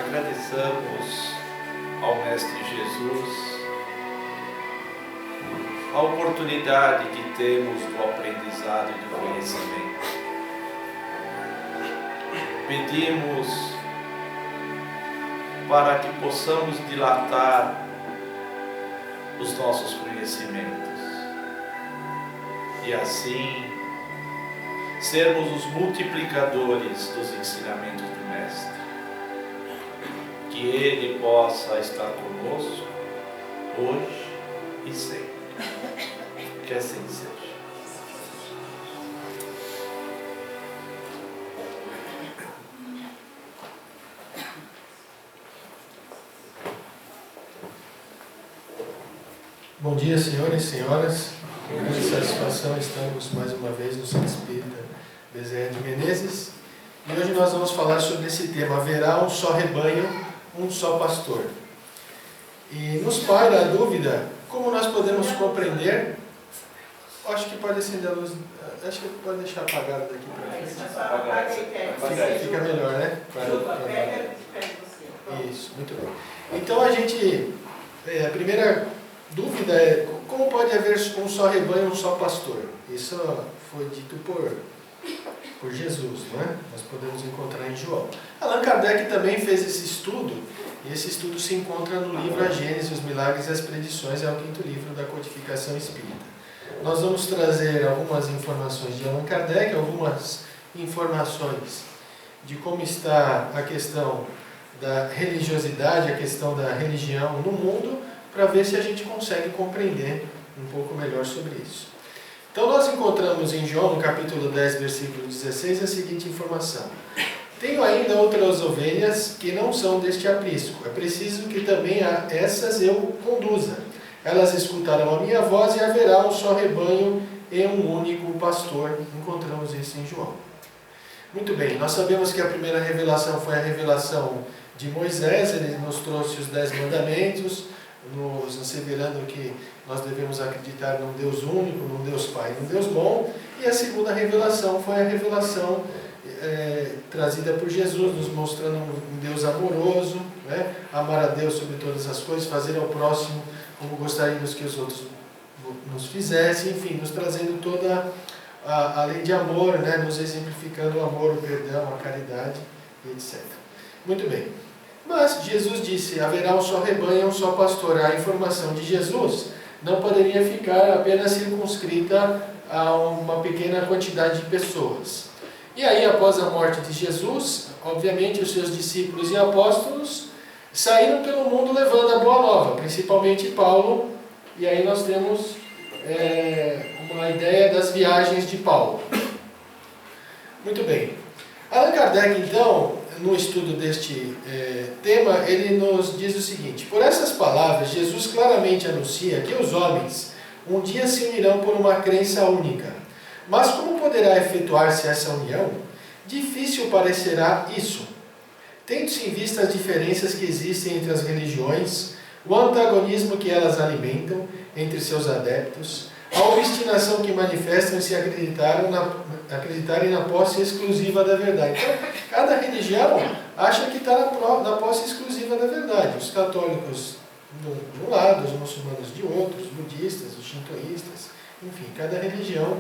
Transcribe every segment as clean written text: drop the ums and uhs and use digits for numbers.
agradeçamos ao Mestre Jesus a oportunidade que temos do aprendizado e do conhecimento. Pedimos para que possamos dilatar os nossos conhecimentos e assim sermos os multiplicadores dos ensinamentos do Mestre. Que Ele possa estar conosco hoje e sempre. Que assim seja. Bom dia, senhores e senhoras. Com grande satisfação estamos mais uma vez no Centro Espírita Bezerra de Menezes. E hoje nós vamos falar sobre esse tema: haverá um só rebanho, um só pastor. E nos paira a dúvida, como nós podemos compreender? Acho que pode acender a luz, acho que pode deixar apagado daqui para frente. Fica melhor, né? Isso, muito bem. Então a primeira dúvida é: como pode haver um só rebanho, um só pastor? Isso foi dito por Jesus, não é? Nós podemos encontrar em João. Allan Kardec também fez esse estudo, e esse estudo se encontra no livro A Gênese, os Milagres e as Predições, é o 5º livro da Codificação Espírita. Nós vamos trazer algumas informações de Allan Kardec, algumas informações de como está a questão da religiosidade, a questão da religião no mundo, para ver se a gente consegue compreender um pouco melhor sobre isso. Então nós encontramos em João, no capítulo 10, versículo 16, a seguinte informação: tenho ainda outras ovelhas que não são deste aprisco. É preciso que também a essas eu conduza. Elas escutarão a minha voz e haverá um só rebanho e um único pastor. Encontramos isso em João. Muito bem, nós sabemos que a primeira revelação foi a revelação de Moisés. Ele nos trouxe os 10 mandamentos, nos asseverando que nós devemos acreditar num Deus único, num Deus Pai, num Deus bom. E a segunda revelação foi a revelação trazida por Jesus, nos mostrando um Deus amoroso, né? Amar a Deus sobre todas as coisas, fazer ao próximo como gostaríamos que os outros nos fizessem, enfim, nos trazendo toda a lei de amor, né? Nos exemplificando o amor, o perdão, a caridade, etc. Muito bem. Mas Jesus disse: haverá um só rebanho, um só pastor. A informação de Jesus não poderia ficar apenas circunscrita a uma pequena quantidade de pessoas. E aí, após a morte de Jesus, obviamente os seus discípulos e apóstolos saíram pelo mundo levando a boa nova, principalmente Paulo. E aí nós temos uma ideia das viagens de Paulo. Muito bem. Allan Kardec, então, no estudo deste tema, ele nos diz o seguinte: por essas palavras, Jesus claramente anuncia que os homens um dia se unirão por uma crença única. Mas como poderá efetuar-se essa união? Difícil parecerá isso, tendo-se em vista as diferenças que existem entre as religiões, o antagonismo que elas alimentam entre seus adeptos, a obstinação que manifestam em se acreditarem na posse exclusiva da verdade. Então, cada religião acha que está na posse exclusiva da verdade. Os católicos de um lado, os muçulmanos de outro, os budistas, os shintoístas, enfim, cada religião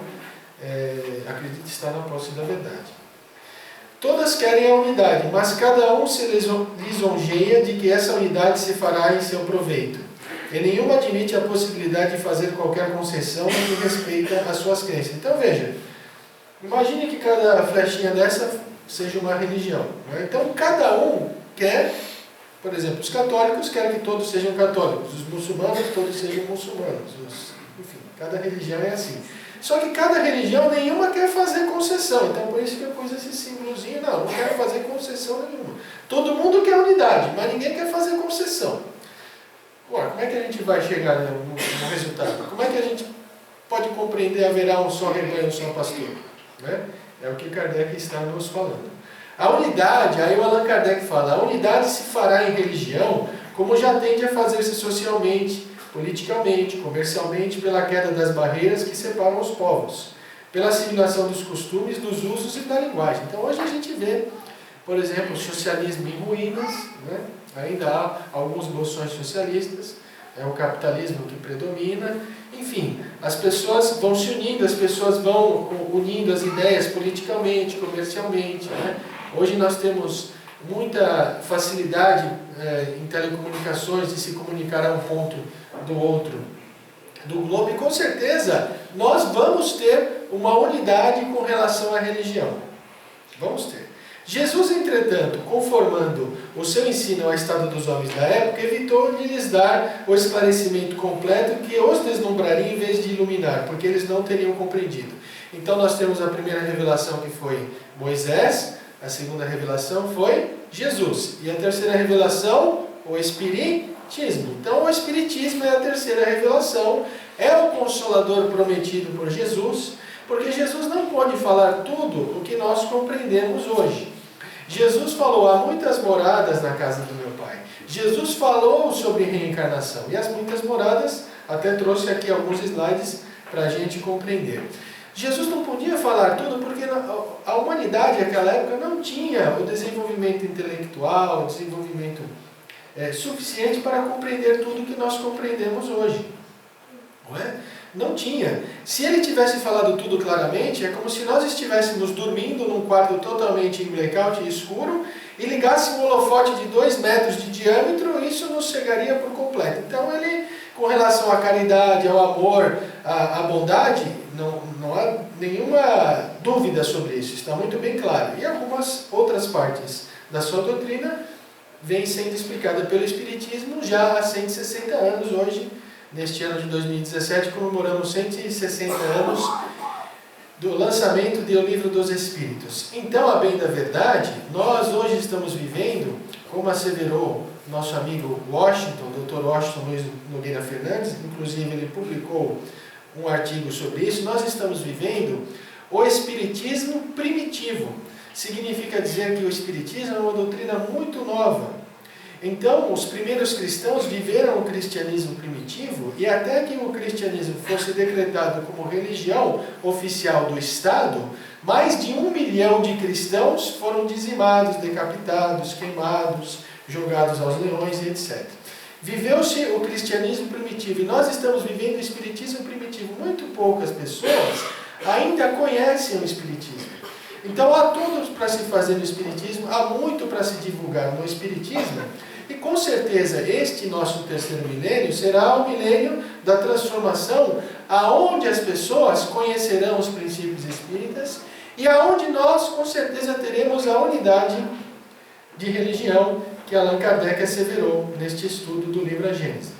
acredita estar na posse da verdade. Todas querem a unidade, mas cada um se lisonjeia de que essa unidade se fará em seu proveito. E nenhuma admite a possibilidade de fazer qualquer concessão no que respeita às suas crenças. Então veja, imagine que cada flechinha dessa seja uma religião, né? Então cada um quer, por exemplo, os católicos querem que todos sejam católicos, os muçulmanos todos sejam muçulmanos, enfim, cada religião é assim. Só que cada religião, nenhuma quer fazer concessão. Então por isso que eu pus esse símbolozinho. Não quero fazer concessão nenhuma. Todo mundo quer unidade, mas ninguém quer fazer concessão. Ora, como é que a gente vai chegar no resultado? Como é que a gente pode compreender haverá um só rebanho, um só pastor? Né? É o que Kardec está nos falando. A unidade, aí o Allan Kardec fala, a unidade se fará em religião como já tende a fazer-se socialmente, politicamente, comercialmente, pela queda das barreiras que separam os povos, pela assimilação dos costumes, dos usos e da linguagem. Então hoje a gente vê Por exemplo, o socialismo em ruínas, né? Ainda há alguns bolsões socialistas, é o capitalismo que predomina. Enfim, as pessoas vão se unindo, as pessoas vão unindo as ideias politicamente, comercialmente, né? Hoje nós temos muita facilidade em telecomunicações de se comunicar a um ponto do outro do globo, e com certeza nós vamos ter uma unidade com relação à religião. Vamos ter. Jesus, entretanto, conformando o seu ensino ao estado dos homens da época, evitou de lhes dar o esclarecimento completo que os deslumbraria em vez de iluminar, porque eles não teriam compreendido. Então nós temos a primeira revelação, que foi Moisés, a segunda revelação foi Jesus, e a terceira revelação, o Espiritismo. Então o Espiritismo é a terceira revelação, é o Consolador prometido por Jesus, porque Jesus não pode falar tudo o que nós compreendemos hoje. Jesus falou: há muitas moradas na casa do meu Pai. Jesus falou sobre reencarnação, e as muitas moradas, até trouxe aqui alguns slides para a gente compreender. Jesus não podia falar tudo porque a humanidade naquela época não tinha o desenvolvimento intelectual, o desenvolvimento suficiente para compreender tudo que nós compreendemos hoje. Não é? Não tinha. Se ele tivesse falado tudo claramente, é como se nós estivéssemos dormindo num quarto totalmente em blackout e escuro e ligássemos um holofote de 2 metros de diâmetro, e isso nos cegaria por completo. Então ele, com relação à caridade, ao amor, à bondade, não há nenhuma dúvida sobre isso, está muito bem claro. E algumas outras partes da sua doutrina vêm sendo explicada pelo Espiritismo já há 160 anos. Hoje, neste ano de 2017, comemoramos 160 anos do lançamento do Livro dos Espíritos. Então, a bem da verdade, nós hoje estamos vivendo, como asseverou nosso amigo Washington, Dr. Washington Luiz Nogueira Fernandes, inclusive ele publicou um artigo sobre isso, nós estamos vivendo o Espiritismo primitivo. Significa dizer que o Espiritismo é uma doutrina muito nova. Então, os primeiros cristãos viveram o cristianismo primitivo, e até que o cristianismo fosse decretado como religião oficial do Estado, mais de 1 milhão de cristãos foram dizimados, decapitados, queimados, jogados aos leões e etc. Viveu-se o cristianismo primitivo, e nós estamos vivendo o espiritismo primitivo. Muito poucas pessoas ainda conhecem o espiritismo. Então há tudo para se fazer no espiritismo, há muito para se divulgar no espiritismo, e com certeza este nosso terceiro milênio será o milênio da transformação, aonde as pessoas conhecerão os princípios espíritas e aonde nós com certeza teremos a unidade de religião que Allan Kardec asseverou neste estudo do livro A Gênese.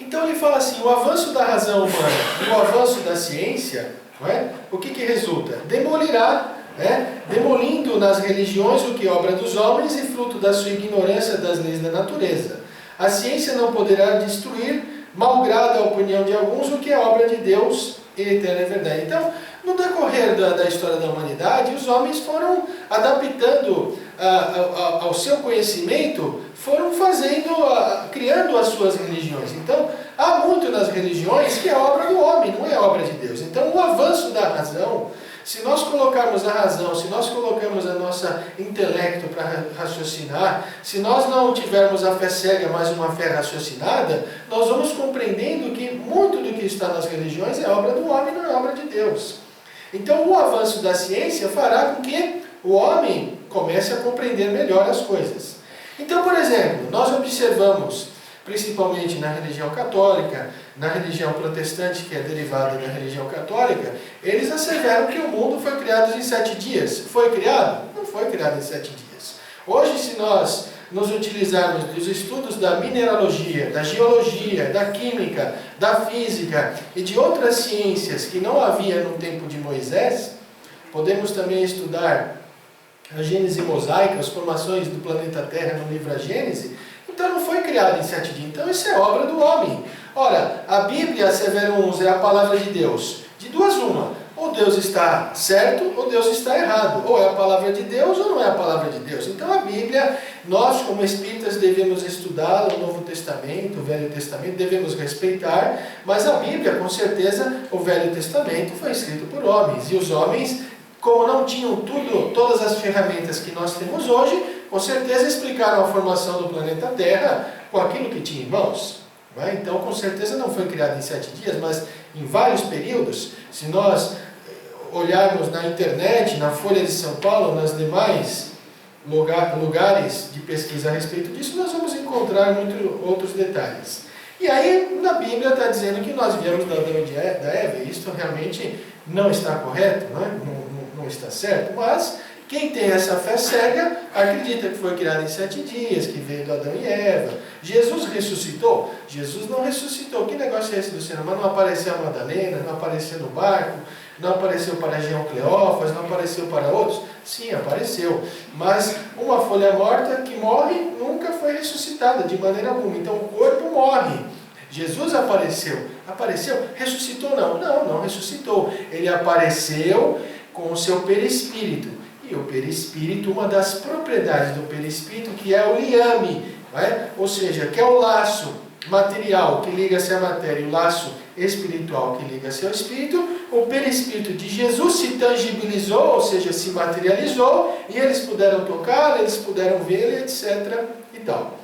Então ele fala assim: o avanço da razão humana e o avanço da ciência, não é? O que resulta? Demolirá, demolindo nas religiões o que é obra dos homens e fruto da sua ignorância das leis da natureza. A ciência não poderá destruir, malgrado a opinião de alguns, o que é obra de Deus e eterna verdade. Então, no decorrer da história da humanidade, os homens foram adaptando ao seu conhecimento, foram criando as suas religiões. Então, há muito nas religiões que é obra do homem, não é obra de Deus. Então, o avanço da razão, se nós colocarmos a razão, se nós colocamos a nossa intelecto para raciocinar, se nós não tivermos a fé cega, mas uma fé raciocinada, nós vamos compreendendo que muito do que está nas religiões é obra do homem, não é obra de Deus. Então, o avanço da ciência fará com que o homem comece a compreender melhor as coisas. Então, por exemplo, nós observamos, principalmente na religião católica, na religião protestante, que é derivada da religião católica, eles asseveram que o mundo foi criado em 7 dias. Foi criado? Não foi criado em 7 dias. Hoje, se nós nos utilizarmos dos estudos da mineralogia, da geologia, da química, da física e de outras ciências que não havia no tempo de Moisés, podemos também estudar a Gênese mosaica, as formações do planeta Terra no livro A Gênese. Então não foi criado em 7 dias. Então isso é obra do homem. Ora, a Bíblia, assevera uns, é a palavra de Deus. De duas uma. Ou Deus está certo, ou Deus está errado. Ou é a palavra de Deus, ou não é a palavra de Deus. Então a Bíblia, nós como espíritas devemos estudá-la, o Novo Testamento, o Velho Testamento, devemos respeitar. Mas a Bíblia, com certeza, o Velho Testamento foi escrito por homens. E os homens como não tinham todas as ferramentas que nós temos hoje, com certeza explicaram a formação do planeta Terra com aquilo que tinha em mãos. Né? Então, com certeza não foi criado em 7 dias, mas em vários períodos. Se nós olharmos na internet, na Folha de São Paulo, nas demais lugares de pesquisa a respeito disso, nós vamos encontrar outros detalhes. E aí, na Bíblia está dizendo que nós viemos da Adão e da Eva, e isso realmente não está correto, né? Não está certo, mas quem tem essa fé cega acredita que foi criado em 7 dias, que veio do Adão e Eva. Jesus ressuscitou? Jesus não ressuscitou. Que negócio é esse, Luciano? Mas não apareceu a Madalena, não apareceu no barco, não apareceu para Jean Cleófas, não apareceu para outros? Sim, apareceu. Mas uma folha morta que morre nunca foi ressuscitada de maneira alguma. Então o corpo morre. Jesus apareceu. Apareceu? Ressuscitou? Não ressuscitou. Ele apareceu com o seu perispírito. E o perispírito, uma das propriedades do perispírito, que é o liame, né? Ou seja, que é o laço material que liga-se à matéria e o laço espiritual que liga-se ao espírito, o perispírito de Jesus se tangibilizou, ou seja, se materializou, e eles puderam tocar, eles puderam ver, etc. e tal.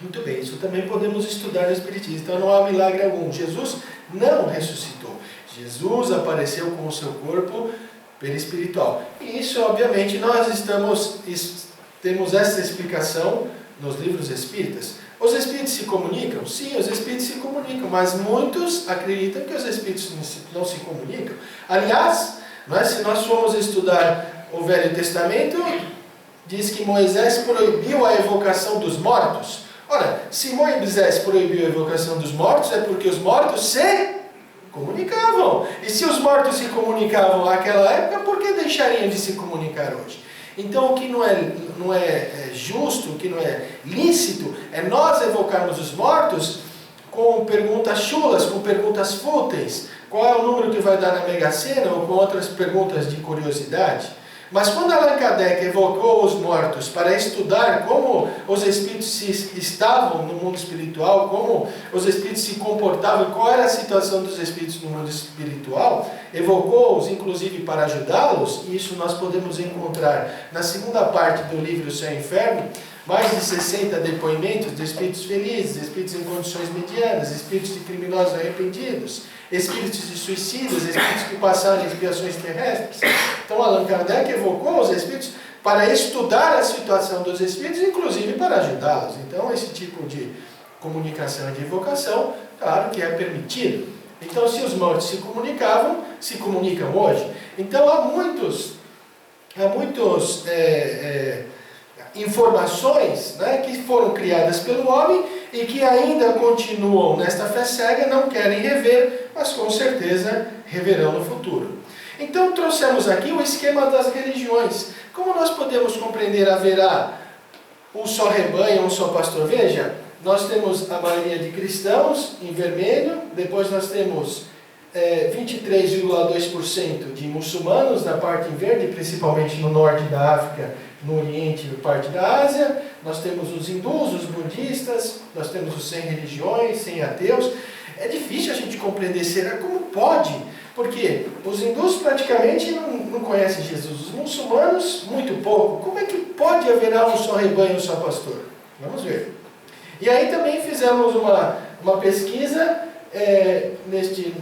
Muito bem, isso também podemos estudar no Espiritismo. Então não há milagre algum. Jesus não ressuscitou. Jesus apareceu com o seu corpo perispiritual. E isso, obviamente, nós temos essa explicação nos livros espíritas. Os espíritos se comunicam? Sim, os espíritos se comunicam, mas muitos acreditam que os espíritos não se comunicam. Aliás, se nós formos estudar o Velho Testamento, diz que Moisés proibiu a evocação dos mortos. Ora, se Moisés proibiu a evocação dos mortos, é porque os mortos se comunicavam. E se os mortos se comunicavam naquela época, por que deixariam de se comunicar hoje? Então, o que não é justo, o que não é lícito, é nós evocarmos os mortos com perguntas chulas, com perguntas fúteis. Qual é o número que vai dar na Mega Sena, ou com outras perguntas de curiosidade. Mas quando Allan Kardec evocou os mortos para estudar como os espíritos estavam no mundo espiritual, como os espíritos se comportavam, qual era a situação dos espíritos no mundo espiritual, evocou-os inclusive para ajudá-los, e isso nós podemos encontrar na segunda parte do livro O Céu e o Inferno, mais de 60 depoimentos de espíritos felizes, espíritos em condições medianas, espíritos de criminosos arrependidos, espíritos de suicidas, espíritos que passaram em expiações terrestres. Então Allan Kardec evocou os espíritos para estudar a situação dos espíritos, inclusive para ajudá-los. Então esse tipo de comunicação e de evocação, claro que é permitido. Então se os mortos se comunicavam, se comunicam hoje. Então há muitos informações, que foram criadas pelo homem e que ainda continuam nesta fé cega, não querem rever, mas com certeza reverão no futuro. Então trouxemos aqui o esquema das religiões. Como nós podemos compreender haverá um só rebanho, um só pastor? Veja, nós temos a maioria de cristãos em vermelho, depois nós temos 23,2% de muçulmanos na parte em verde, principalmente no norte da África, no Oriente e parte da Ásia. Nós temos os hindus, os budistas, nós temos os sem religiões, sem ateus. É difícil a gente compreender, será como pode? Porque os hindus praticamente não conhecem Jesus, os muçulmanos muito pouco. Como é que pode haver um só rebanho, um só pastor? Vamos ver. E aí também fizemos uma pesquisa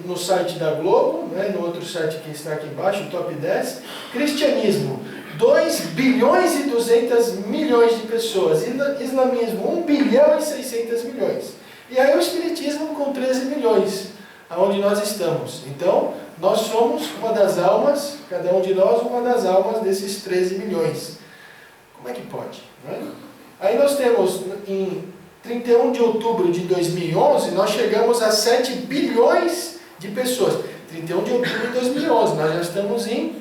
no site da Globo, no outro site que está aqui embaixo, o Top 10, cristianismo, 2 bilhões e 200 milhões de pessoas, islamismo, 1 bilhão e 600 milhões. E aí o espiritismo com 13 milhões, aonde nós estamos. Então, nós somos uma das almas, cada um de nós uma das almas desses 13 milhões. Como é que pode? Aí nós temos, em 31 de outubro de 2011, nós chegamos a 7 bilhões de pessoas. 31 de outubro de 2011, nós já estamos em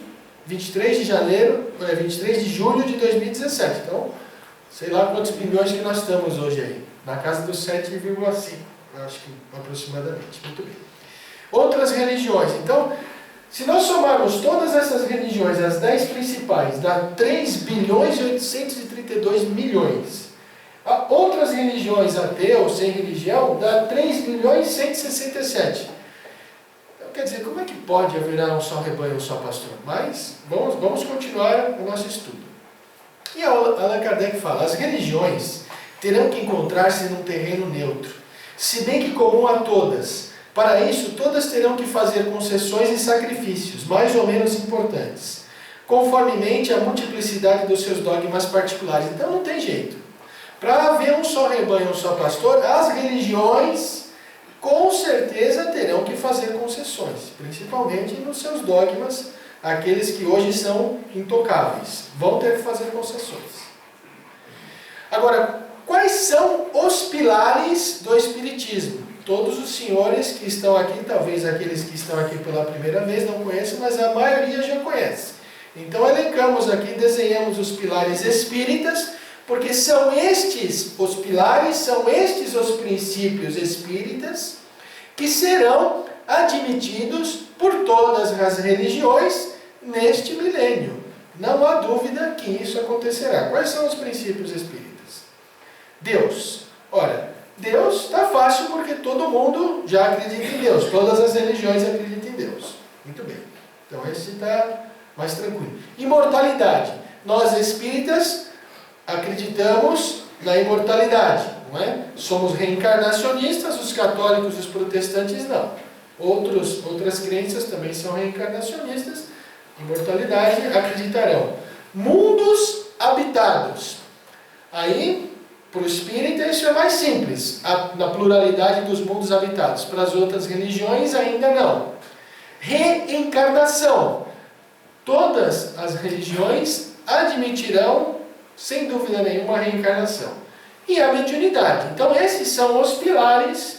23 de julho de 2017. Então, sei lá quantos bilhões que nós estamos hoje aí. Na casa dos 7,5, acho que aproximadamente. Muito bem. Outras religiões. Então, se nós somarmos todas essas religiões, as 10 principais, dá 3 bilhões e 832 milhões. Outras religiões, ateus, sem religião, dá 3 bilhões e 167. quer dizer, como é que pode haver um só rebanho, um só pastor? Mas vamos continuar o nosso estudo. E Allan Kardec fala, as religiões terão que encontrar-se num terreno neutro, se bem que comum a todas. Para isso, todas terão que fazer concessões e sacrifícios, mais ou menos importantes, conformemente à multiplicidade dos seus dogmas particulares. Então não tem jeito. Para haver um só rebanho, um só pastor, as religiões com certeza terão que fazer concessões, principalmente nos seus dogmas, aqueles que hoje são intocáveis, vão ter que fazer concessões. Agora, quais são os pilares do Espiritismo? Todos os senhores que estão aqui, talvez aqueles que estão aqui pela primeira vez não conheçam, mas a maioria já conhece. Então elencamos aqui, desenhamos os pilares espíritas, porque são estes os pilares, são estes os princípios espíritas que serão admitidos por todas as religiões neste milênio. Não há dúvida que isso acontecerá. Quais são os princípios espíritas? Deus. Ora, Deus está fácil porque todo mundo já acredita em Deus. Todas as religiões acreditam em Deus. Muito bem. Então esse está mais tranquilo. Imortalidade. Nós espíritas acreditamos na imortalidade, não é? Somos reencarnacionistas, os católicos e os protestantes não. Outras crenças também são reencarnacionistas, imortalidade, acreditarão. Mundos habitados. Aí, para o espírita, isso é mais simples, na pluralidade dos mundos habitados. Para as outras religiões, ainda não. Reencarnação. Todas as religiões admitirão, sem dúvida nenhuma, a reencarnação. E a mediunidade. Então, esses são os pilares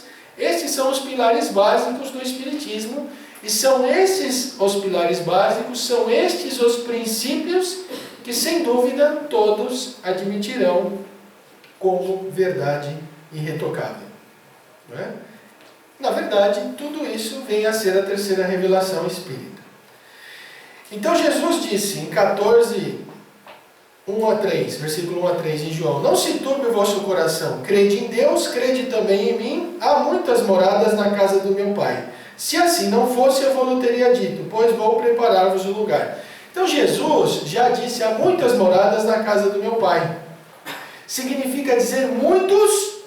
básicos do Espiritismo, e são esses os pilares básicos, são estes os princípios que, sem dúvida, todos admitirão como verdade irretocável. Não é? Na verdade, tudo isso vem a ser a terceira revelação espírita. Então, Jesus disse em 14, 1 a 3, versículo 1 a 3 em João: não se turbe o vosso coração, crede em Deus, crede também em mim, há muitas moradas na casa do meu Pai. Se assim não fosse, eu vos teria dito, pois vou preparar-vos o lugar. Então Jesus já disse, há muitas moradas na casa do meu Pai. Significa dizer muitos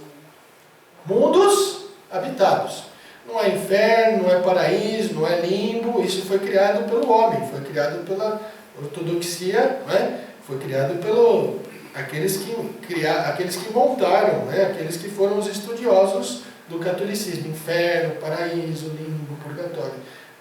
mundos habitados. Não é inferno, não é paraíso, não é limbo, isso foi criado pelo homem, foi criado pela ortodoxia, não é? Foi criado pelo aqueles que montaram, né? Aqueles que foram os estudiosos do catolicismo. Inferno, paraíso, limbo, purgatório.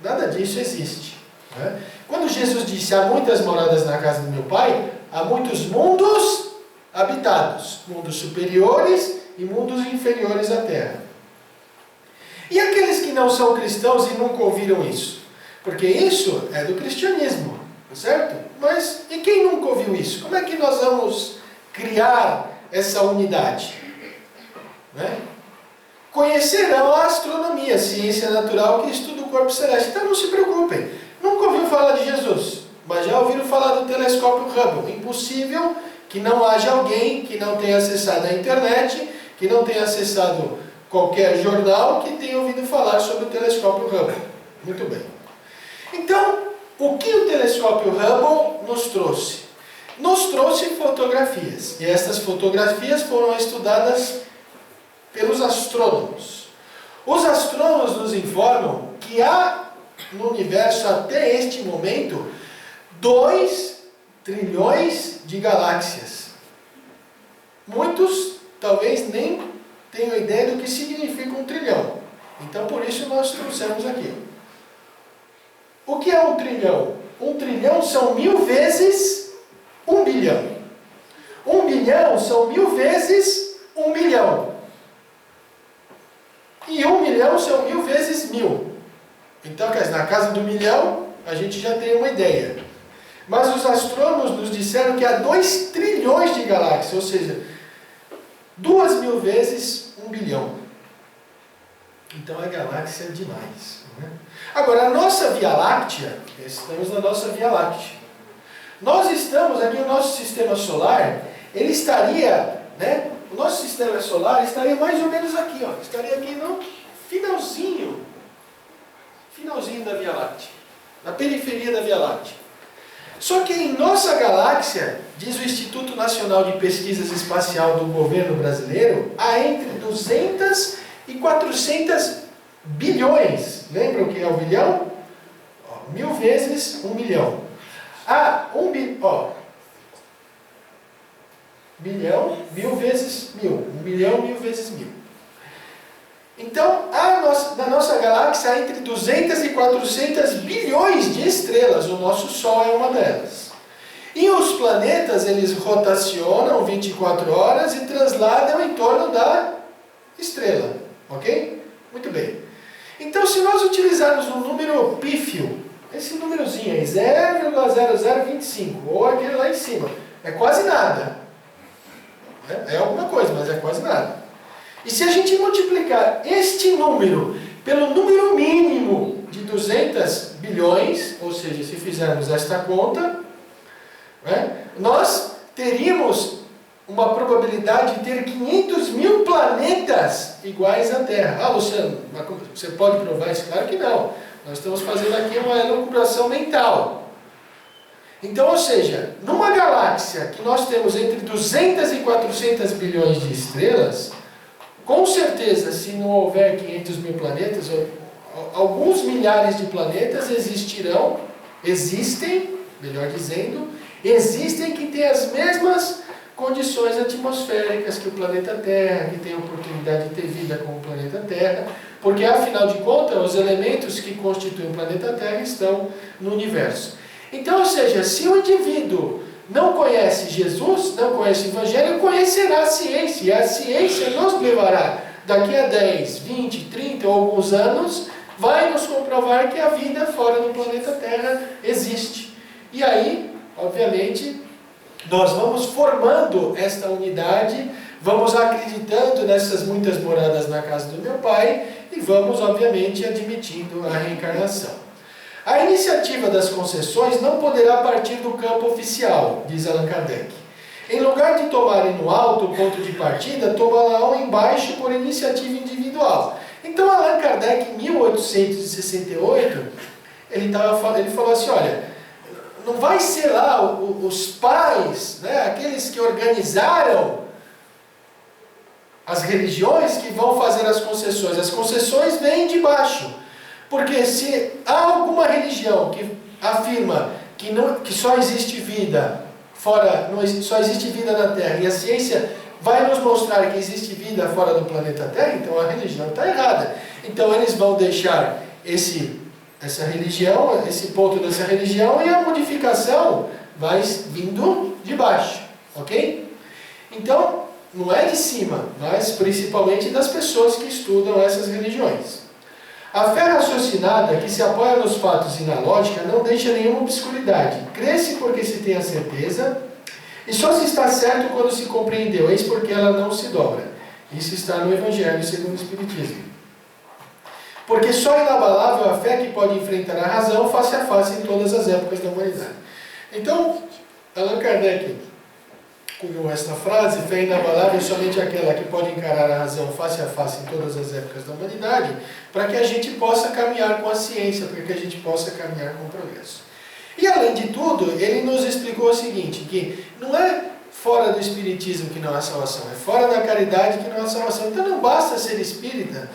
Nada disso existe. Né? Quando Jesus disse, há muitas moradas na casa do meu Pai, há muitos mundos habitados. Mundos superiores e mundos inferiores à Terra. E aqueles que não são cristãos e nunca ouviram isso? Porque isso é do cristianismo, certo? Mas e quem nunca ouviu isso? Como é que nós vamos criar essa unidade? Né? Conhecerão a astronomia, ciência natural que estuda o corpo celeste. Então não se preocupem. Nunca ouviram falar de Jesus, mas já ouviram falar do telescópio Hubble. Impossível que não haja alguém que não tenha acessado a internet, que não tenha acessado qualquer jornal que tenha ouvido falar sobre o telescópio Hubble. Muito bem. Então, o que o telescópio Hubble nos trouxe? Nos trouxe fotografias. E essas fotografias foram estudadas pelos astrônomos. Os astrônomos nos informam que há no universo até este momento 2 trilhões de galáxias. Muitos talvez nem tenham ideia do que significa 1 trilhão. Então por isso nós trouxemos aqui. O que é 1 trilhão? 1 trilhão são 1000 vezes 1 bilhão. 1 bilhão são 1000 vezes 1 milhão. E 1 milhão são 1000 vezes 1000. Então, quer dizer, na casa do milhão, a gente já tem uma ideia. Mas os astrônomos nos disseram que há 2 trilhões de galáxias, ou seja, 2000 vezes 1 bilhão. Então a galáxia é demais. Né? Agora, a nossa Via Láctea, estamos na nossa Via Láctea. Nós estamos aqui, o nosso sistema solar, ele estaria, né? O nosso sistema solar estaria mais ou menos aqui, ó. Estaria aqui no finalzinho na periferia da Via Láctea. Só que em nossa galáxia, diz o Instituto Nacional de Pesquisas Espacial do governo brasileiro, há entre 200 e 400 bilhões. Lembram o que é o bilhão? 1000 vezes 1 milhão. Bilhão, 1000 vezes 1000. 1 milhão, 1000 vezes 1000. Então, na nossa galáxia há entre 200 e 400 bilhões de estrelas. O nosso Sol é uma delas. E os planetas, eles rotacionam 24 horas e transladam em torno da estrela. Ok? Muito bem. Então, se nós utilizarmos um número pífio, esse númerozinho aí, 0,0025, ou aquele lá em cima, é quase nada. É alguma coisa, mas é quase nada. E se a gente multiplicar este número pelo número mínimo de 200 bilhões, ou seja, se fizermos esta conta, nós teríamos uma probabilidade de ter 500 mil planetas iguais à Terra. Ah, Luciano, você pode provar isso? Claro que não. Nós estamos fazendo aqui uma elucubração mental. Então, ou seja, numa galáxia que nós temos entre 200 e 400 bilhões de estrelas, com certeza, se não houver 500 mil planetas, alguns milhares de planetas existem, melhor dizendo, existem que têm as mesmas condições atmosféricas que o planeta Terra, que tem a oportunidade de ter vida como o planeta Terra, porque afinal de contas, os elementos que constituem o planeta Terra estão no universo. Então, ou seja, se o indivíduo não conhece Jesus, não conhece o Evangelho, conhecerá a ciência, e a ciência nos levará, daqui a 10, 20, 30 ou alguns anos, vai nos comprovar que a vida fora do planeta Terra existe. E aí, obviamente, nós vamos formando esta unidade, vamos acreditando nessas muitas moradas na casa do meu Pai, e vamos, obviamente, admitindo a reencarnação. A iniciativa das concessões não poderá partir do campo oficial, diz Allan Kardec. Em lugar de tomarem no alto o ponto de partida, tomarão embaixo por iniciativa individual. Então Allan Kardec, em 1868, ele falou assim, olha, não vai ser lá os pais, aqueles que organizaram as religiões que vão fazer as concessões vêm de baixo. Porque se há alguma religião que afirma que só existe vida só existe vida na Terra, e a ciência vai nos mostrar que existe vida fora do planeta Terra, então a religião está errada. Então eles vão deixar essa religião, esse ponto dessa religião, e a modificação vai vindo de baixo, ok? Então, não é de cima, mas principalmente das pessoas que estudam essas religiões. A fé raciocinada, que se apoia nos fatos e na lógica, não deixa nenhuma obscuridade. Cresce porque se tem a certeza, e só se está certo quando se compreendeu, eis porque ela não se dobra. Isso está no Evangelho segundo o Espiritismo. Porque só inabalável a fé que pode enfrentar a razão face a face em todas as épocas da humanidade. Então, Allan Kardec cunhou esta frase, fé inabalável é somente aquela que pode encarar a razão face a face em todas as épocas da humanidade, para que a gente possa caminhar com a ciência, para que a gente possa caminhar com o progresso. E além de tudo, ele nos explicou o seguinte, que não é fora do espiritismo que não há salvação, é fora da caridade que não há salvação. Então não basta ser espírita,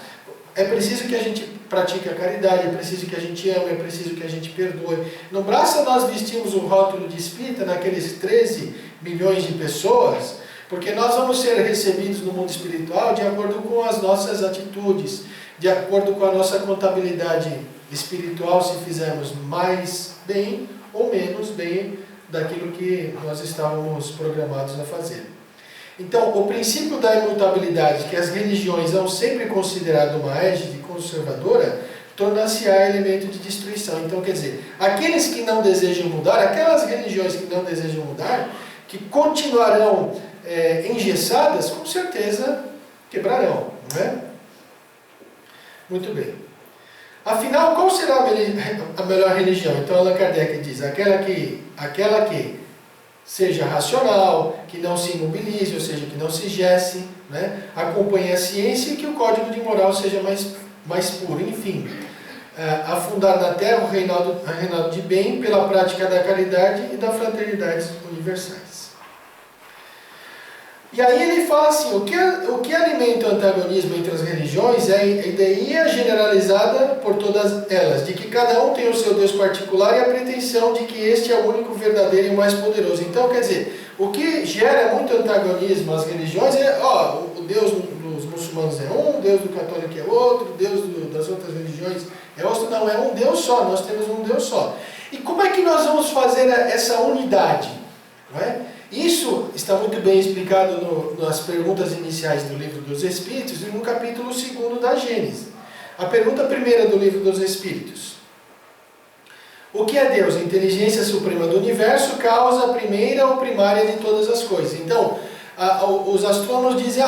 é preciso que a gente pratique a caridade, é preciso que a gente ame, é preciso que a gente perdoe. Não basta nós vestirmos o rótulo de espírita naqueles 13 milhões de pessoas, porque nós vamos ser recebidos no mundo espiritual de acordo com as nossas atitudes, de acordo com a nossa contabilidade espiritual, se fizermos mais bem ou menos bem daquilo que nós estávamos programados a fazer. Então, o princípio da imutabilidade, que as religiões são sempre considerado uma égide conservadora, tornar-se-á elemento de destruição. Então, quer dizer, aqueles que não desejam mudar, aquelas religiões que não desejam mudar, que continuarão engessadas, com certeza quebrarão, não é? Muito bem. Afinal, qual será a melhor religião? Então, Allan Kardec diz, aquela que seja racional, que não se imobilize, ou seja, que não se engesse, acompanhe a ciência e que o código de moral seja mais puro. Enfim, a fundar na terra o reinado de bem pela prática da caridade e da fraternidade universais. E aí ele fala assim, o que alimenta o antagonismo entre as religiões é a ideia generalizada por todas elas, de que cada um tem o seu Deus particular e a pretensão de que este é o único verdadeiro e o mais poderoso. Então, quer dizer, o que gera muito antagonismo às religiões é, o Deus dos muçulmanos é um, o Deus do católico é outro, o Deus das outras religiões é outro. Não, é um Deus só, nós temos um Deus só. E como é que nós vamos fazer essa unidade? Não é? Isso está muito bem explicado nas perguntas iniciais do Livro dos Espíritos e no capítulo 2 da Gênesis. A pergunta primeira do Livro dos Espíritos. O que é Deus? A inteligência suprema do universo, causa primeira ou primária de todas as coisas. Então, os astrônomos dizem,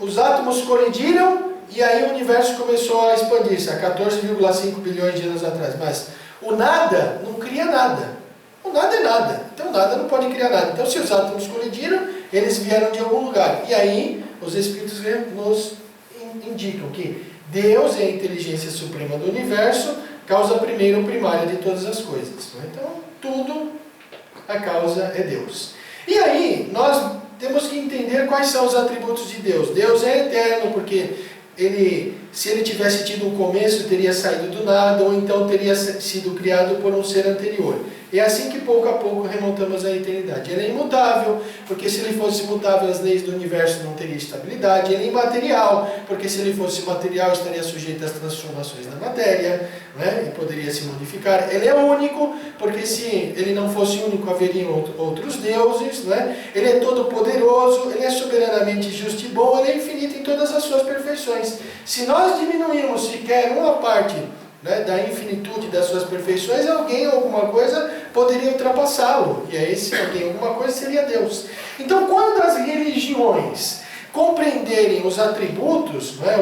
os átomos colidiram e aí o universo começou a expandir-se há 14,5 bilhões de anos atrás. Mas o nada não cria nada. O nada é nada. Então nada não pode criar nada. Então se os átomos colidiram, eles vieram de algum lugar. E aí os Espíritos nos indicam que Deus é a inteligência suprema do universo, causa primeira ou primária de todas as coisas. Então tudo, a causa é Deus. E aí nós temos que entender quais são os atributos de Deus. Deus é eterno porque se ele tivesse tido um começo, teria saído do nada, ou então teria sido criado por um ser anterior. É assim que pouco a pouco remontamos à eternidade. Ele é imutável, porque se ele fosse imutável, as leis do universo não teriam estabilidade. Ele é imaterial, porque se ele fosse material, estaria sujeito às transformações da matéria, né? E poderia se modificar. Ele é único, porque se ele não fosse único, haveriam outros deuses, né? Ele é todo poderoso, ele é soberanamente justo e bom, ele é infinito em todas as suas perfeições. Se nós diminuirmos sequer uma parte, né, da infinitude das suas perfeições, alguém ou alguma coisa poderia ultrapassá-lo. E aí esse alguém ou alguma coisa seria Deus. Então, quando as religiões compreenderem os atributos, né,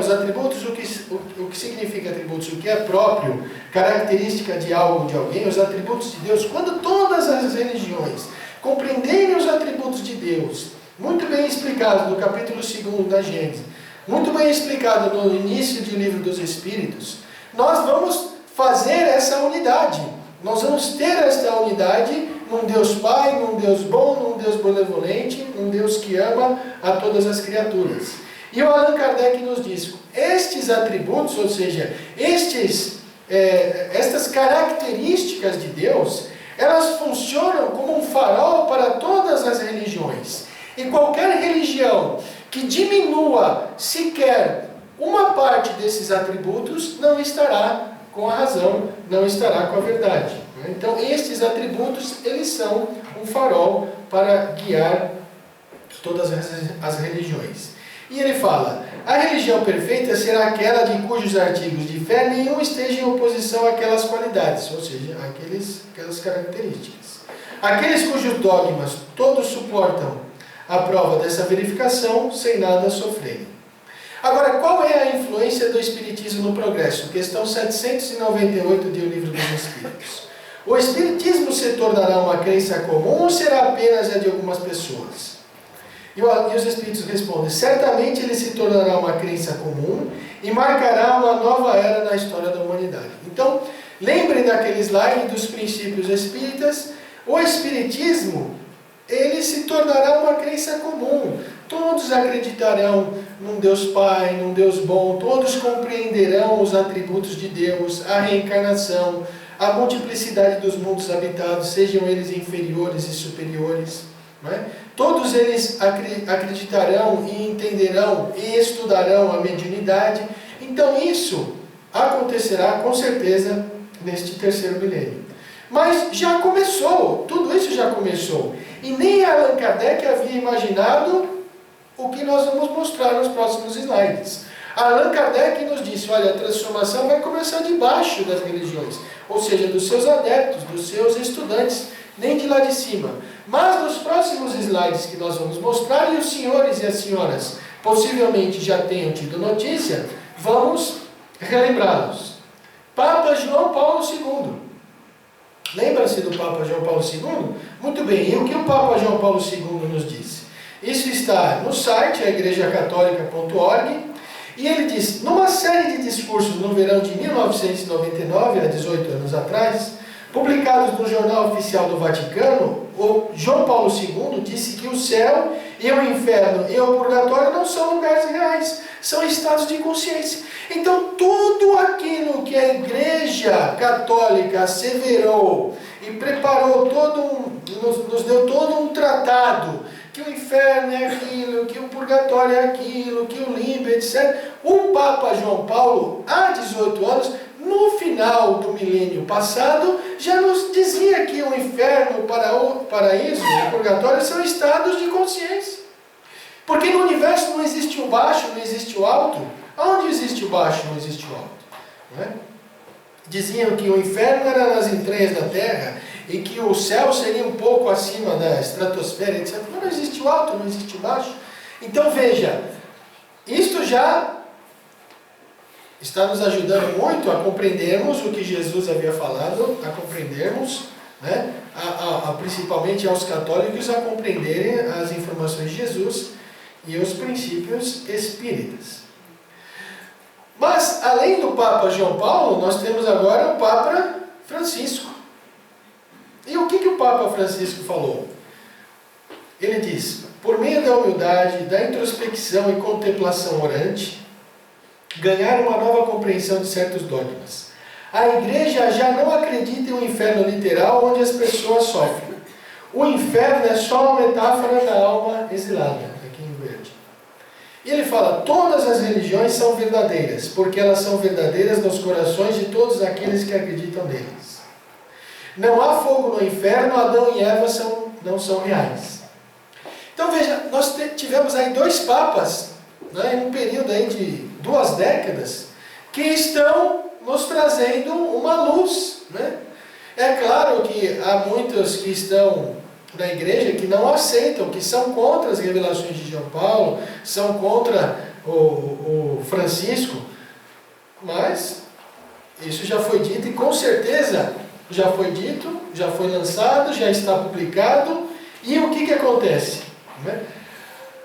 o que significa atributos, o que é próprio, característica de algo, de alguém, os atributos de Deus, quando todas as religiões compreenderem os atributos de Deus, muito bem explicado no capítulo 2 da Gênesis, muito bem explicado no início do Livro dos Espíritos, nós vamos fazer essa unidade. Nós vamos ter esta unidade num Deus Pai, num Deus bom, num Deus benevolente, num Deus que ama a todas as criaturas. E o Allan Kardec nos diz, estes atributos, ou seja, estas características de Deus, elas funcionam como um farol para todas as religiões. E qualquer religião que diminua sequer uma parte desses atributos não estará com a razão, não estará com a verdade. Então, estes atributos, eles são um farol para guiar todas as religiões. E ele fala, a religião perfeita será aquela de cujos artigos de fé nenhum esteja em oposição àquelas qualidades, ou seja, aquelas características. Aqueles cujos dogmas todos suportam a prova dessa verificação sem nada sofrerem. Agora, qual é a influência do Espiritismo no progresso? Questão 798 do Livro dos Espíritos. O Espiritismo se tornará uma crença comum ou será apenas a de algumas pessoas? E os Espíritos respondem, certamente ele se tornará uma crença comum e marcará uma nova era na história da humanidade. Então, lembrem daquele slide dos princípios espíritas, o Espiritismo, ele se tornará uma crença comum. Todos acreditarão num Deus Pai, num Deus bom, todos compreenderão os atributos de Deus, a reencarnação, a multiplicidade dos mundos habitados, sejam eles inferiores e superiores. Não é? Todos eles acreditarão e entenderão e estudarão a mediunidade. Então isso acontecerá com certeza neste terceiro milênio. Mas já começou, tudo isso já começou. E nem Allan Kardec havia imaginado o que nós vamos mostrar nos próximos slides. Allan Kardec nos disse, olha, a transformação vai começar de baixo das religiões, ou seja, dos seus adeptos, dos seus estudantes, nem de lá de cima. Mas nos próximos slides que nós vamos mostrar, e os senhores e as senhoras possivelmente já tenham tido notícia, vamos relembrá-los. Papa João Paulo II. Lembra-se do Papa João Paulo II? Muito bem, e o que o Papa João Paulo II nos disse? Isso está no site, igrejacatólica.org, E ele diz, numa série de discursos no verão de 1999, há 18 anos atrás, publicados no Jornal Oficial do Vaticano, o João Paulo II disse que o céu e o inferno e o purgatório não são lugares reais, são estados de consciência. Então, tudo aquilo que a Igreja Católica asseverou e preparou nos deu todo um tratado, que o inferno é aquilo, que o purgatório é aquilo, que o limbo, etc. O Papa João Paulo, há 18 anos, no final do milênio passado, já nos dizia que o inferno, o paraíso e o purgatório são estados de consciência. Porque no universo não existe o baixo, não existe o alto. Onde existe o baixo, não existe o alto. Não é? Diziam que o inferno era nas entranhas da terra e que o céu seria um pouco acima da estratosfera, etc. Não existe o alto, não existe o baixo. Então veja, isto já está nos ajudando muito a compreendermos o que Jesus havia falado, a compreendermos, né, principalmente aos católicos, a compreenderem as informações de Jesus e os princípios espíritas. Mas, além do Papa João Paulo, nós temos agora o Papa Francisco. E o que o Papa Francisco falou? Ele diz, por meio da humildade, da introspecção e contemplação orante, ganhar uma nova compreensão de certos dogmas. A Igreja já não acredita em um inferno literal onde as pessoas sofrem. O inferno é só uma metáfora da alma exilada, aqui em verde. E ele fala, todas as religiões são verdadeiras, porque elas são verdadeiras nos corações de todos aqueles que acreditam neles. Não há fogo no inferno, Adão e Eva não são reais. Então veja, nós tivemos aí dois papas, né, em um período aí de 2 décadas, que estão nos trazendo uma luz. Né? É claro que há muitos que estão na igreja que não aceitam, que são contra as revelações de João Paulo, são contra o Francisco, mas isso já foi dito e com certeza já foi dito, já foi lançado, já está publicado. E o que acontece? Né?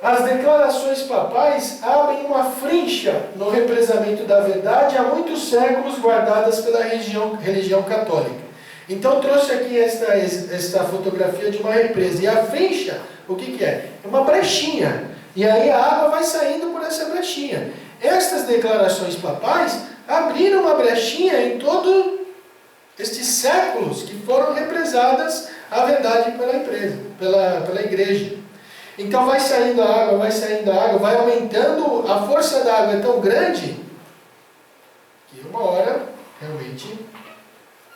As declarações papais abrem uma frincha no represamento da verdade há muitos séculos guardadas pela religião católica. Então trouxe aqui esta fotografia de uma represa. E a frincha, o que é? É uma brechinha. E aí a água vai saindo por essa brechinha. Estas declarações papais abriram uma brechinha em todos estes séculos que foram represadas a verdade pela igreja. Então vai saindo a água, vai aumentando, a força da água é tão grande que uma hora realmente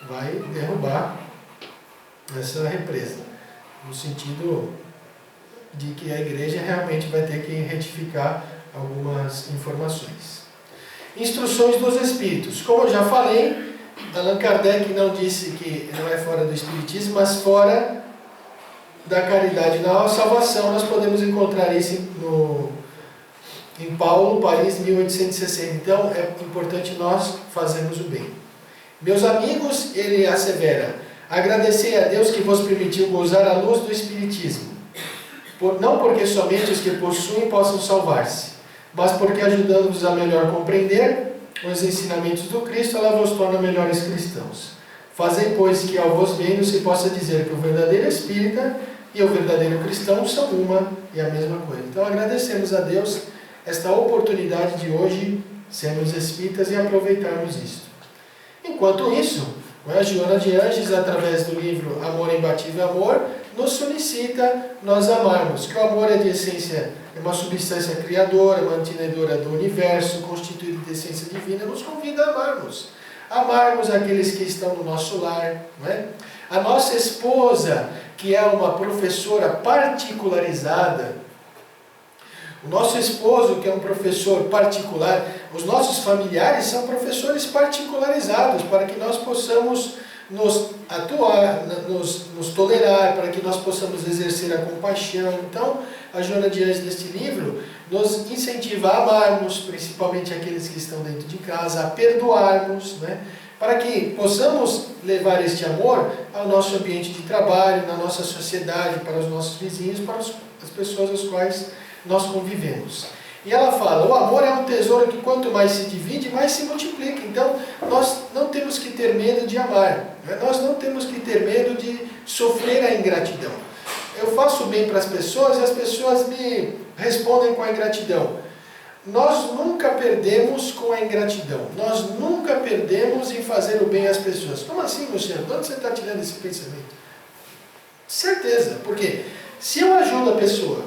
vai derrubar essa represa. No sentido de que a igreja realmente vai ter que retificar algumas informações. Instruções dos Espíritos. Como eu já falei, Allan Kardec não disse que não é fora do Espiritismo, mas fora da caridade na salvação. Nós podemos encontrar isso em Paulo, Paris, 1860. Então é importante nós fazermos o bem. Meus amigos, ele assevera, agradecei a Deus que vos permitiu gozar a luz do Espiritismo, não porque somente os que possuem possam salvar-se, mas porque ajudando-vos a melhor compreender os ensinamentos do Cristo, ela vos torna melhores cristãos. Fazei, pois, que ao vos vendo se possa dizer que o verdadeiro espírita e o verdadeiro cristão são uma e a mesma coisa. Então agradecemos a Deus esta oportunidade de hoje sermos espíritas e aproveitarmos isto. Enquanto isso, a Joana de Anges, através do livro Amor Imbatível Amor, nos solicita nós amarmos, que o amor é de essência, é uma substância criadora, mantenedora do universo, constituída de essência divina, nos convida a amarmos. Amarmos aqueles que estão no nosso lar, não é? A nossa esposa, que é uma professora particularizada, o nosso esposo, que é um professor particular, os nossos familiares são professores particularizados, para que nós possamos nos atuar, nos tolerar, para que nós possamos exercer a compaixão. Então, a Joana de Anjos, neste livro, nos incentiva a amarmos, principalmente aqueles que estão dentro de casa, a perdoarmos, né? Para que possamos levar este amor ao nosso ambiente de trabalho, na nossa sociedade, para os nossos vizinhos, para as pessoas às quais nós convivemos. E ela fala, o amor é um tesouro que quanto mais se divide, mais se multiplica. Então, nós não temos que ter medo de amar. Né? Nós não temos que ter medo de sofrer a ingratidão. Eu faço bem para as pessoas e as pessoas me respondem com a ingratidão. Nós nunca perdemos com a ingratidão. Nós nunca perdemos em fazer o bem às pessoas. Como assim, Luciano? De onde você está tirando esse pensamento? Certeza, porque se eu ajudo a pessoa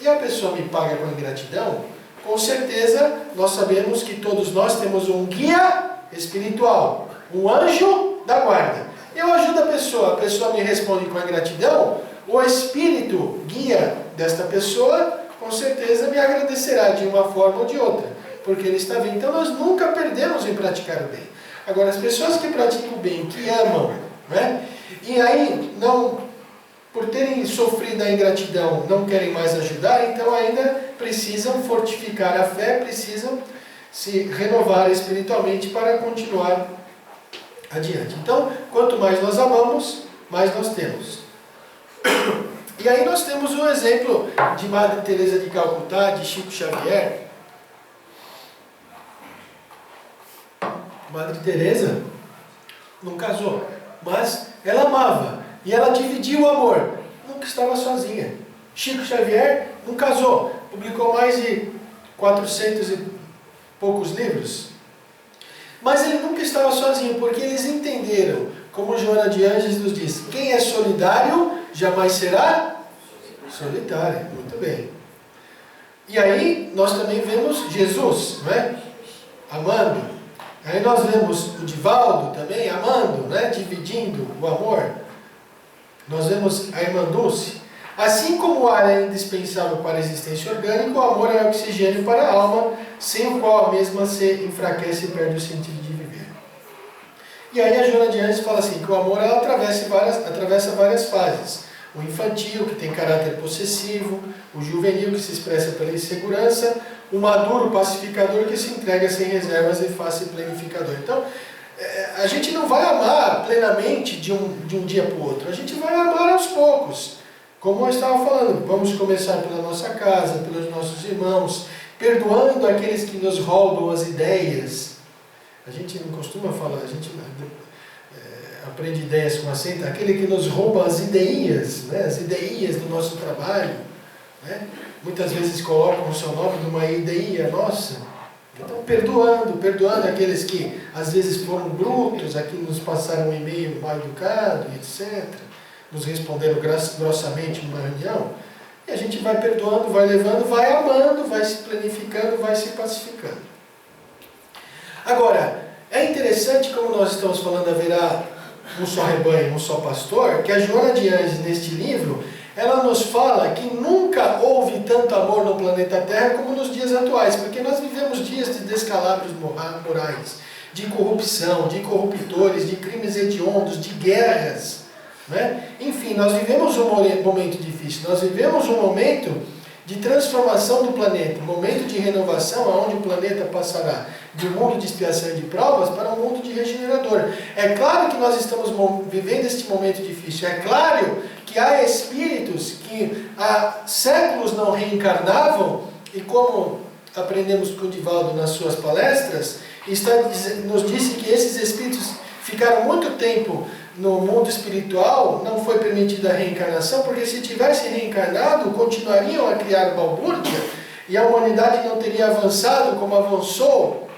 e a pessoa me paga com ingratidão, com certeza nós sabemos que todos nós temos um guia espiritual, um anjo da guarda. Eu ajudo a pessoa me responde com ingratidão, o espírito guia desta pessoa com certeza me agradecerá de uma forma ou de outra, porque ele está vendo. Então nós nunca perdemos em praticar o bem. Agora, as pessoas que praticam o bem, que amam, né? E aí não, por terem sofrido a ingratidão, não querem mais ajudar, então ainda precisam fortificar a fé, precisam se renovar espiritualmente para continuar adiante. Então, quanto mais nós amamos, mais nós temos. E aí nós temos um exemplo de Madre Teresa de Calcutá, de Chico Xavier. Madre Teresa não casou, mas ela amava e ela dividiu o amor. Nunca estava sozinha. Chico Xavier não casou, publicou mais de 400 e poucos livros. Mas ele nunca estava sozinho, porque eles entenderam, como Joana de Ângeles nos diz, quem é solidário jamais será solitário. Muito bem. E aí nós também vemos Jesus, né? Amando. Aí nós vemos o Divaldo também amando, né? Dividindo o amor. Nós vemos a irmã Dulce. Assim como o ar é indispensável para a existência orgânica, o amor é oxigênio para a alma, sem o qual a mesma se enfraquece e perde o sentido de viver. E aí a Joana de Ângeles fala assim, que o amor ela atravessa várias fases. O infantil, que tem caráter possessivo, o juvenil, que se expressa pela insegurança, o maduro pacificador, que se entrega sem reservas e faz-se planificador. Então, a gente não vai amar plenamente de um dia para o outro, a gente vai amar aos poucos. Como eu estava falando, vamos começar pela nossa casa, pelos nossos irmãos, perdoando aqueles que nos roubam as ideias. A gente não costuma falar, a gente aprende ideias com acento, aquele que nos rouba as ideias, né? As ideias do nosso trabalho, né? Muitas vezes colocam o seu nome numa ideia nossa. Então, perdoando aqueles que às vezes foram brutos, aqui nos passaram um e-mail mal educado, etc. Nos responderam grossamente numa reunião. E a gente vai perdoando, vai levando, vai amando, vai se planificando, vai se pacificando. Agora, é interessante como nós estamos falando, haverá um só rebanho, um só pastor, que a Joana de Ângeles, neste livro, ela nos fala que nunca houve tanto amor no planeta Terra como nos dias atuais, porque nós vivemos dias de descalabros morais, de corrupção, de corruptores, de crimes hediondos, de guerras, né? Enfim, nós vivemos um momento difícil, nós vivemos um momento de transformação do planeta, um momento de renovação, onde o planeta passará de um mundo de expiação e de provas para um mundo de regenerador. É claro que nós estamos vivendo este momento difícil, é claro que há espíritos que há séculos não reencarnavam, e como aprendemos com o Divaldo nas suas palestras, nos disse que esses espíritos ficaram muito tempo no mundo espiritual, não foi permitida a reencarnação, porque se tivessem reencarnado, continuariam a criar balbúrdia, e a humanidade não teria avançado como avançou,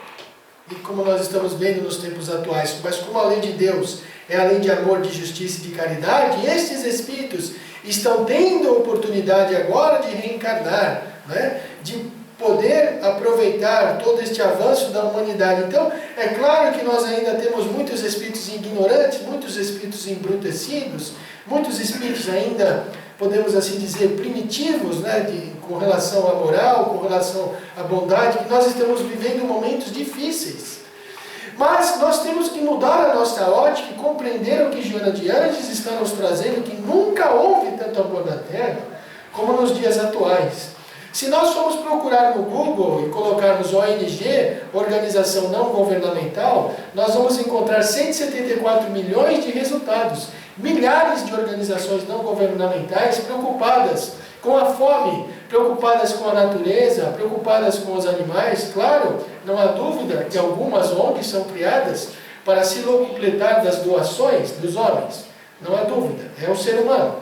e como nós estamos vendo nos tempos atuais. Mas como a lei de Deus é a lei de amor, de justiça e de caridade, estes espíritos estão tendo a oportunidade agora de reencarnar, né? De poder aproveitar todo este avanço da humanidade. Então, é claro que nós ainda temos muitos espíritos ignorantes, muitos espíritos embrutecidos, muitos espíritos ainda, podemos assim dizer, primitivos, né, com relação à moral, com relação à bondade, que nós estamos vivendo momentos difíceis. Mas nós temos que mudar a nossa ótica e compreender o que Joana de Ângeles está nos trazendo, que nunca houve tanto amor na Terra como nos dias atuais. Se nós formos procurar no Google e colocarmos ONG, Organização Não Governamental, nós vamos encontrar 174 milhões de resultados. Milhares de organizações não governamentais preocupadas com a fome, preocupadas com a natureza, preocupadas com os animais. Claro, não há dúvida que algumas ONGs são criadas para se locupletar das doações dos homens. Não há dúvida, é o ser humano.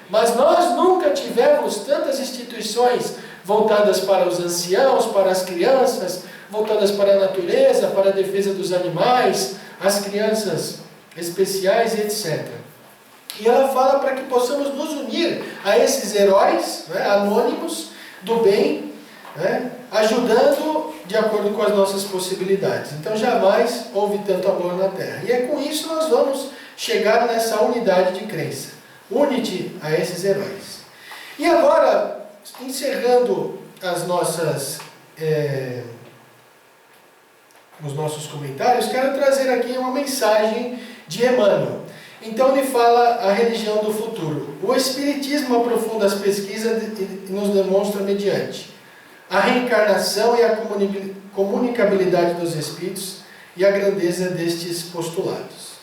Mas nós nunca tivemos tantas instituições voltadas para os anciãos, para as crianças, voltadas para a natureza, para a defesa dos animais, as crianças especiais, etc. E ela fala para que possamos nos unir a esses heróis, né, anônimos do bem, né, ajudando de acordo com as nossas possibilidades. Então jamais houve tanto amor na terra. E é com isso nós vamos chegar nessa unidade de crença. Une-te a esses heróis. E agora, encerrando as nossas, os nossos comentários, quero trazer aqui uma mensagem de Emmanuel. Então ele fala a religião do futuro. O Espiritismo aprofunda as pesquisas e nos demonstra mediante a reencarnação e a comunicabilidade dos espíritos e a grandeza destes postulados.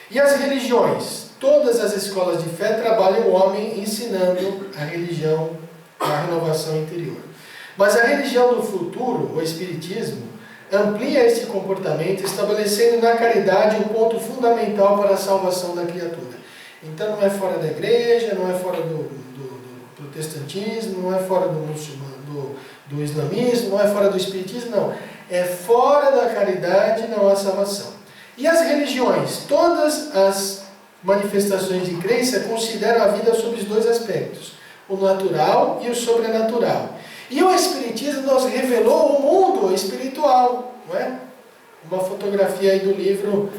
E as religiões, todas as escolas de fé trabalham o homem ensinando a religião, a renovação interior. Mas a religião do futuro, o Espiritismo, amplia esse comportamento, estabelecendo na caridade um ponto fundamental para a salvação da criatura. Então não é fora da igreja, não é fora do protestantismo, não é fora do islamismo, não é fora do espiritismo, não. É fora da caridade, não há salvação. E as religiões, todas as manifestações de crença consideram a vida sob os dois aspectos, o natural e o sobrenatural. E o Espiritismo nos revelou o mundo espiritual, não é? Uma fotografia aí do livro,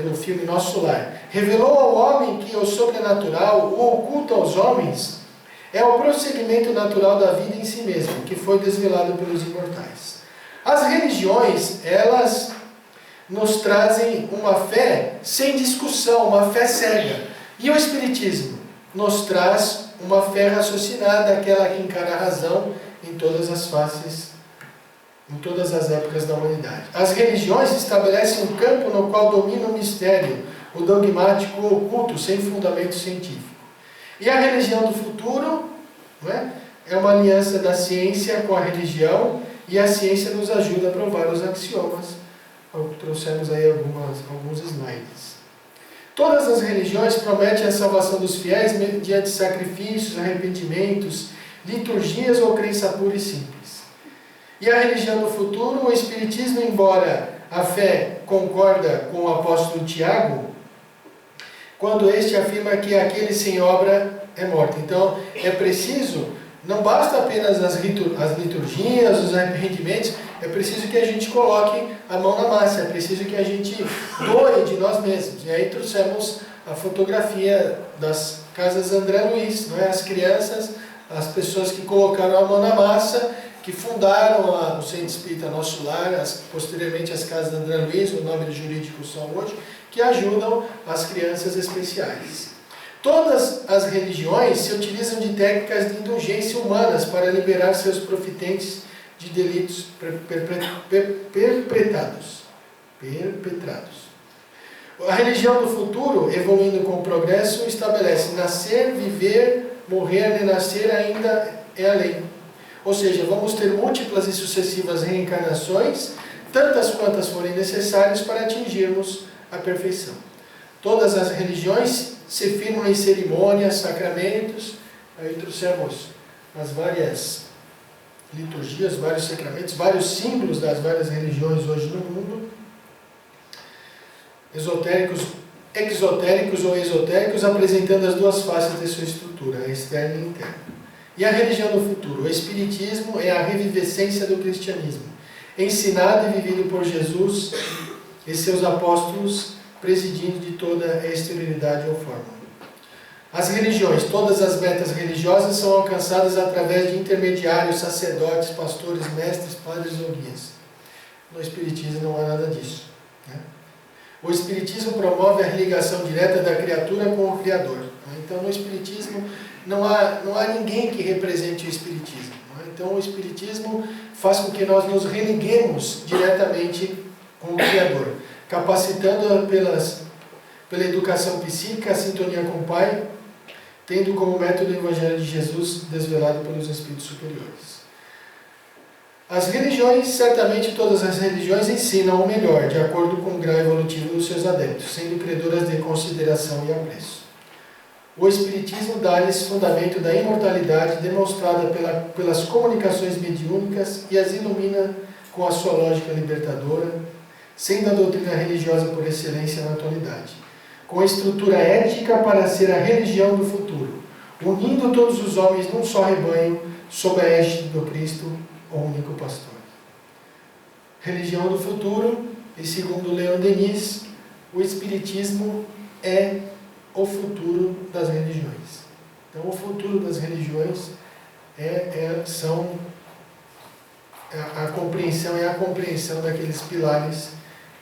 do filme Nosso Lar. Revelou ao homem que o sobrenatural, o oculto aos homens, é o prosseguimento natural da vida em si mesmo, que foi desvelado pelos imortais. As religiões, elas nos trazem uma fé sem discussão, uma fé cega. E o Espiritismo nos traz uma fé raciocinada, aquela que encara a razão em todas as faces, em todas as épocas da humanidade. As religiões estabelecem um campo no qual domina o mistério, o dogmático, o oculto, sem fundamento científico. E a religião do futuro, não é? É uma aliança da ciência com a religião, e a ciência nos ajuda a provar os axiomas. Trouxemos aí alguns slides. Todas as religiões prometem a salvação dos fiéis mediante sacrifícios, arrependimentos, liturgias ou crença pura e simples. E a religião do futuro, o Espiritismo, embora a fé concorda com o apóstolo Tiago, quando este afirma que aquele sem obra é morto. Então, é preciso, não basta apenas as liturgias, os arrependimentos, é preciso que a gente coloque a mão na massa, é preciso que a gente doe de nós mesmos. E aí trouxemos a fotografia das casas André Luiz, não é? As crianças, as pessoas que colocaram a mão na massa, que fundaram o Centro Espírita Nosso Lar, posteriormente as casas André Luiz, o nome jurídico são hoje, que ajudam as crianças especiais. Todas as religiões se utilizam de técnicas de indulgência humanas para liberar seus profitentes de delitos perpetrados. A religião do futuro, evoluindo com o progresso, estabelece nascer, viver, morrer, renascer ainda é a lei. Ou seja, vamos ter múltiplas e sucessivas reencarnações, tantas quantas forem necessárias para atingirmos a perfeição. Todas as religiões se firmam em cerimônias, sacramentos. Aí trouxemos as várias liturgias, vários sacramentos, vários símbolos das várias religiões hoje no mundo. Esotéricos, exotéricos ou esotéricos, apresentando as duas faces de sua estrutura, a externa e interna. E a religião do futuro? O Espiritismo é a revivescência do cristianismo, ensinado e vivido por Jesus e seus apóstolos, presidindo de toda a exterioridade ou forma. As religiões, todas as metas religiosas são alcançadas através de intermediários, sacerdotes, pastores, mestres, padres ou guias. No Espiritismo não há nada disso, né? O Espiritismo promove a ligação direta da criatura com o Criador. Então, no Espiritismo não há ninguém que represente o Espiritismo. Então, o Espiritismo faz com que nós nos religuemos diretamente com o Criador, capacitando pela educação psíquica, a sintonia com o Pai, tendo como método o Evangelho de Jesus desvelado pelos Espíritos superiores. As religiões, certamente todas as religiões ensinam o melhor, de acordo com o grau evolutivo dos seus adeptos, sendo credoras de consideração e apreço. O Espiritismo dá-lhes fundamento da imortalidade demonstrada pelas comunicações mediúnicas e as ilumina com a sua lógica libertadora, sendo a doutrina religiosa por excelência na atualidade, com a estrutura ética para ser a religião do futuro, unindo todos os homens num só rebanho, sob a égide do Cristo, o único pastor. Religião do futuro, e segundo Leon Denis, o Espiritismo é o futuro das religiões. Então, o futuro das religiões são a compreensão daqueles pilares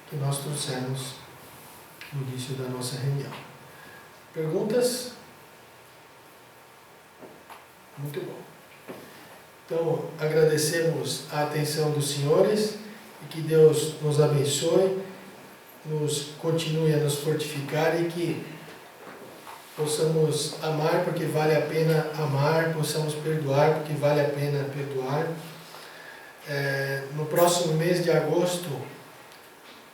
que nós trouxemos no início da nossa reunião. Perguntas? Muito bom. Então, agradecemos a atenção dos senhores e que Deus nos abençoe, nos continue a nos fortificar e que possamos amar porque vale a pena amar, possamos perdoar porque vale a pena perdoar. No próximo mês de agosto,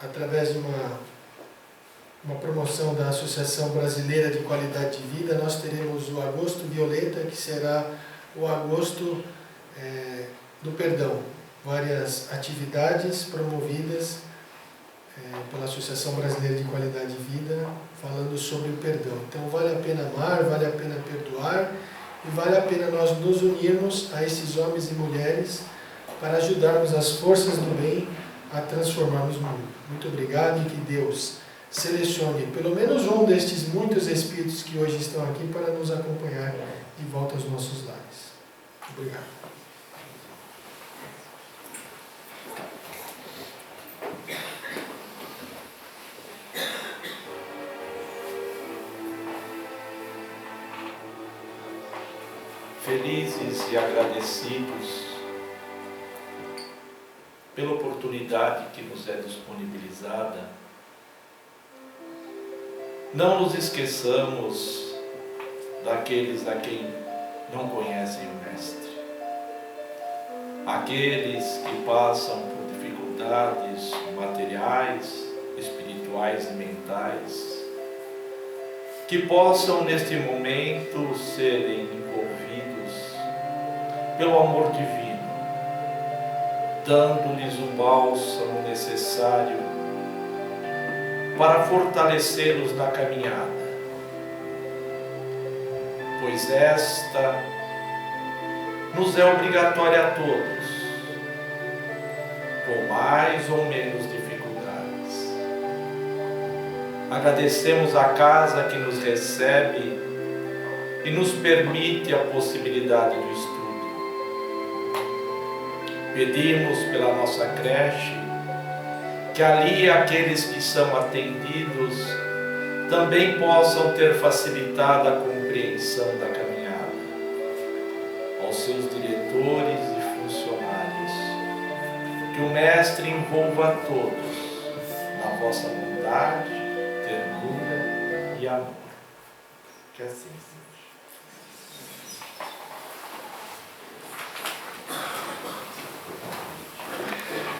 através de uma promoção da Associação Brasileira de Qualidade de Vida, nós teremos o Agosto Violeta, que será o agosto do perdão. Várias atividades promovidas pela Associação Brasileira de Qualidade de Vida, falando sobre o perdão. Então, vale a pena amar, vale a pena perdoar e vale a pena nós nos unirmos a esses homens e mulheres para ajudarmos as forças do bem a transformarmos o mundo. Muito obrigado e que Deus selecione pelo menos um destes muitos espíritos que hoje estão aqui para nos acompanhar de volta aos nossos lares. Obrigado. Felizes e agradecidos pela oportunidade que nos é disponibilizada, não nos esqueçamos daqueles a quem não conhecem o Mestre, aqueles que passam por dificuldades materiais, espirituais e mentais, que possam neste momento serem envolvidos pelo amor divino, dando-lhes o bálsamo necessário para fortalecê-los na caminhada, pois esta nos é obrigatória a todos, com mais ou menos dificuldades. Agradecemos a casa que nos recebe e nos permite a possibilidade do estudo. Pedimos pela nossa creche que ali aqueles que são atendidos também possam ter facilitada a compreensão da caminhada. Aos seus diretores e funcionários, que o Mestre envolva a todos na vossa bondade, ternura e amor. Que assim seja.